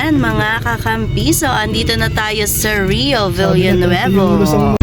Ayan mga kakampiso, andito na tayo sa Rio Villanueva.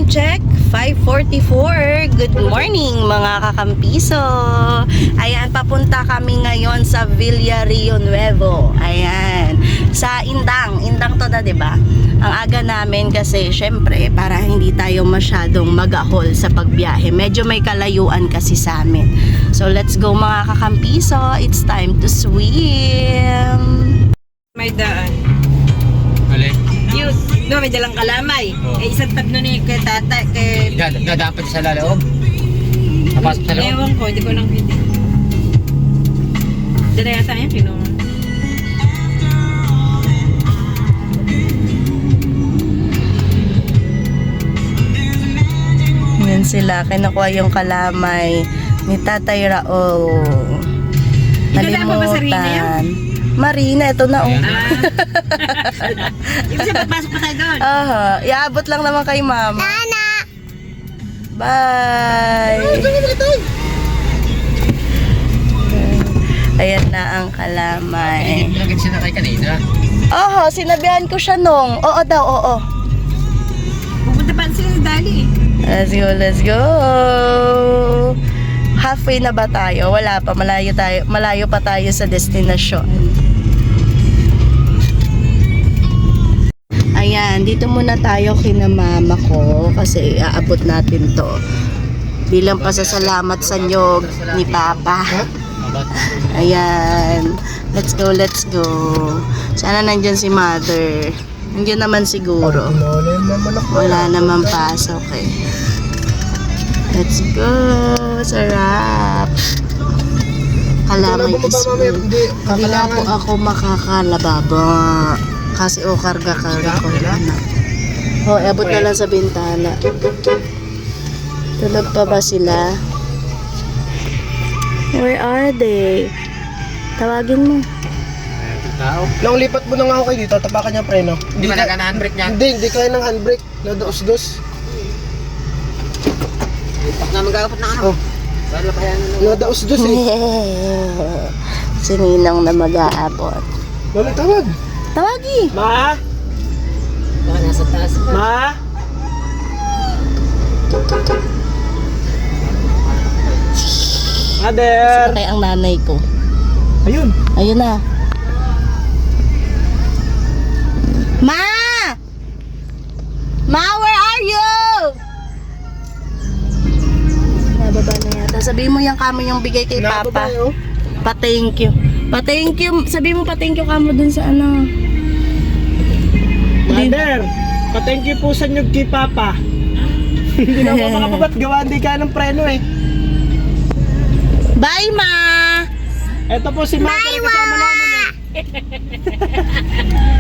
Check, 5:44. Good morning mga kakampiso. Ayan, papunta kami ngayon sa Villa Rio Nuevo. Ayan, sa Indang to na, 'di ba? Ang aga namin kasi syempre para hindi tayo masyadong magahol sa pagbiyahe. Medyo may kalayuan kasi sa amin. So let's go mga kakampiso. It's time to swim. May daan. Alin? Yun. No, may dalang kalamay. Oh. Eh, isang tabno ni kay tata, kay... Dapat sa loob. Napasok sa loob. Ewan ko, hindi ko nang hindi. Dala yata yan, pinuha. Yan sila, kinukuha yung kalamay ni Tatay Raong. Ito na ba sa Rina yan? Marina, ito na. Ayan. Ibig sabihin, pasok pa tayo doon. Aha, iabot lang naman kay Mama. Nana! Bye! Ayan na ang kalamay. Hindi lang sinakay kanina. Oho, sinabihan ko siya nung. Oo daw, oo. Pupunta pa sila sa Dali. Let's go, let's go! Halfway na ba tayo? Wala pa, malayo pa tayo sa destinasyon. Ayan, dito muna tayo kina mama ko kasi aabot natin to bilang pasasalamat sa nyog ni Papa. Ayan, let's go, let's go. Sana nandyan si Mother. Nandiyan naman siguro. Wala naman pasok eh. Let's go. Sarap. Kalamay is hindi na po ako makakalababa. Kasi karga-karga ko na. Abot na lang sa bintana. Tulog pa ba sila? Where are they? Tawagin mo. Nang lipat mo na nga ako kayo dito, tapakan niya preno. Hindi ba nagana handbrake niya? Hindi kaya ng handbrake. Nadaos-dos. Lipat na magkakapot na ano. Oh. Bala pa yan. Nadaos-dos eh. Si Ninang na mag-aabot. Wala tawag. Tawagi! Ma? Baka nasa taas pa. Ma? Mother! Kaya ang nanay ko. Ayun. Ayun na. Ma! Ma, where are you? Nababa na yata. Sabihin mo yung kamo yung bigay kay Papa. Pa-thank you. Pa-thank you. Sabihin mo pa-thank you kamo dun sa ano. Mother! Pa-thank you po sa nyug kay Papa. Hindi na ako makapabat. Gawa hindi ka ng preno eh. Bye, Ma! Ito po si Mother. Kasama namin eh.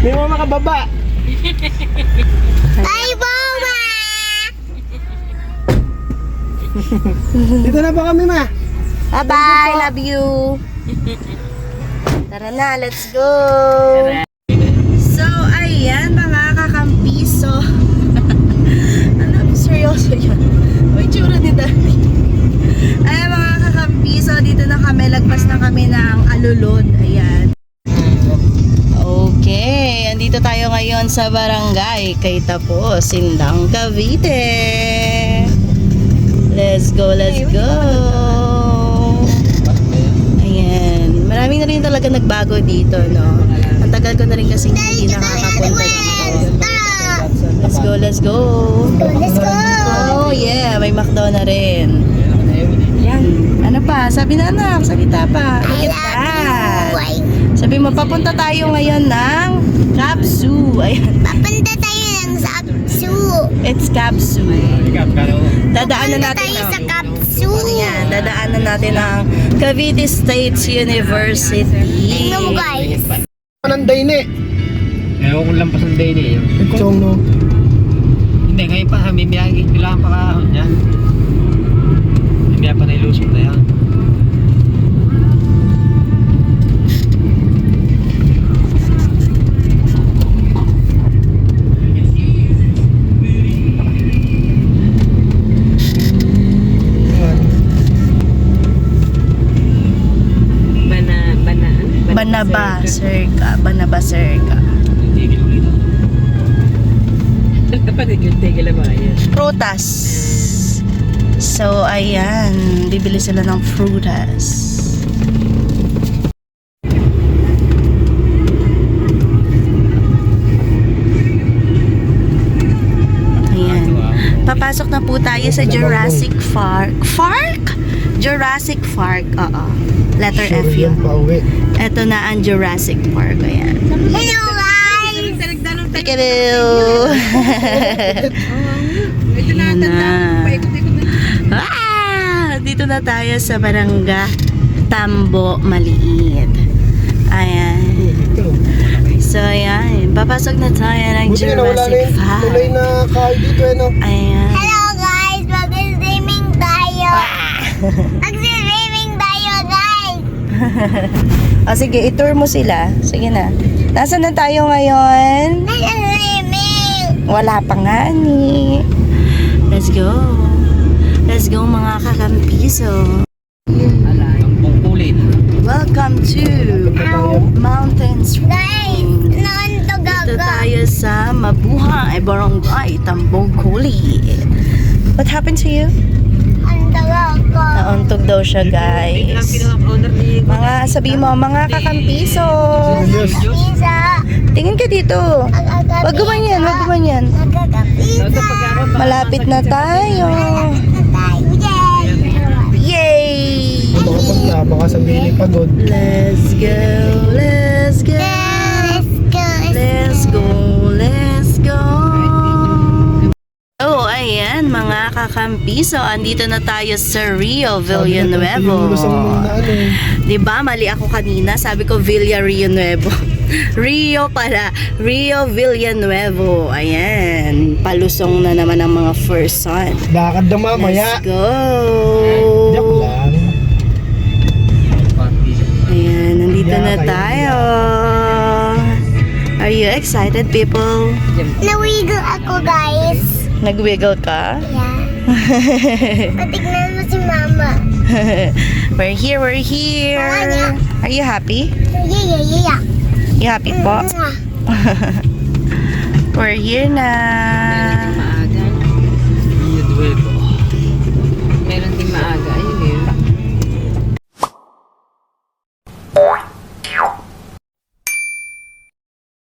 Hindi mo makababa. Bye, Mama! Dito na po kami, Ma. Bye-bye. Love you. Tara na, let's go. So, ayan mga kakampiso. Ano, seryoso yun? May tsura ni Daddy. Ayan mga kakampiso, dito na kami, lagpas na kami ng Alulod. Ayan. Okay, andito tayo ngayon sa barangay kay Tapo, Sindang, Cavite. Let's go, let's go. Ayan, marami na rin talaga nagbago dito, no? Ang tagal ko na rin kasi hindi nakakapunta dito. Let's go, let's go. Let's go. Oh yeah, may McDo na rin. Yan. Ano pa? Sabi na anak, salita pa. Look at that. Sabi mo, papunta tayo ngayon ng Capsu. Ayan. Papunta tayo ng Sapsu. It's Capsu. Dadaanan natin ang Ayan, dadaanan natin ang Cavite State University. Tingnan mo guys. Anong day ni? Ewan ko lang pa sa day niya. Chong no. Hindi, ngayon pa, may biyagi. Kailangan pa kahon yan. May biyagi pa na ilusot na yan. Banaba Circa. Tigil ulit. Patigil-tigil na ba yan? Prutas. So, ayan. Bibili sila ng frutas. Ayan. Papasok na po tayo sa Jurassic Park. Jurassic Park. Oo. Letter F yun. Pauwi. Ito na ang Jurassic Park. Ayan. Hello guys. Hello! Ito na, Ayan na. paikot-ikot na. Dito na tayo sa Barangay Tambo Maliit. Ayan. So, ayan. Papasok na tayo ng Buti na wala na Jurassic yung tuloy Park. na kahoy dito ano. Ayan. Hello guys. Mag-swimming tayo. Mag-swimming tayo guys. O sige, itour mo sila. Sige na. Nasaan na tayo ngayon? Mag-swimming. Wala pa nga ni. Let's go. Let's go mga kakampiso. Tampong kulit. Welcome to Mountain Guys, Spring. naantog Dito ako. tayo sa Mabuhay, Barangay, Tambong Kulit. What happened to you? Antog ako. Nauntog daw siya, Lang guys. pinaka-owner ni... Mga, sabi mo, mga kakampiso. Isa. Tingin ka dito. Wag gumanyan, wag gumanyan. Magkakapisa. Malapit na tayo. Yay! Baka pag na, baka sabihin ni pagod. Let's go, let's go. Let's go, let's go. Oh, ayan mga kakampiso. Andito na tayo sa Rio Villanuevo. Diba, mali ako kanina. Sabi ko Villa Rio Nuevo. Rio pala. Rio Villanuevo. Ayan. Palusong na naman ang mga first son. Lakad na mamaya. Let's go. Joke lang. Ayan, nandito na Yeah, tayo. Are you excited, people? Nawigo ako guys. Nag-wiggle ka? Yeah. Patignan mo si mama. We're here, we're here. Are you happy? Yeah. You happy po? We're here na. Maaga. Rio Nuevo. Meron ding maaga.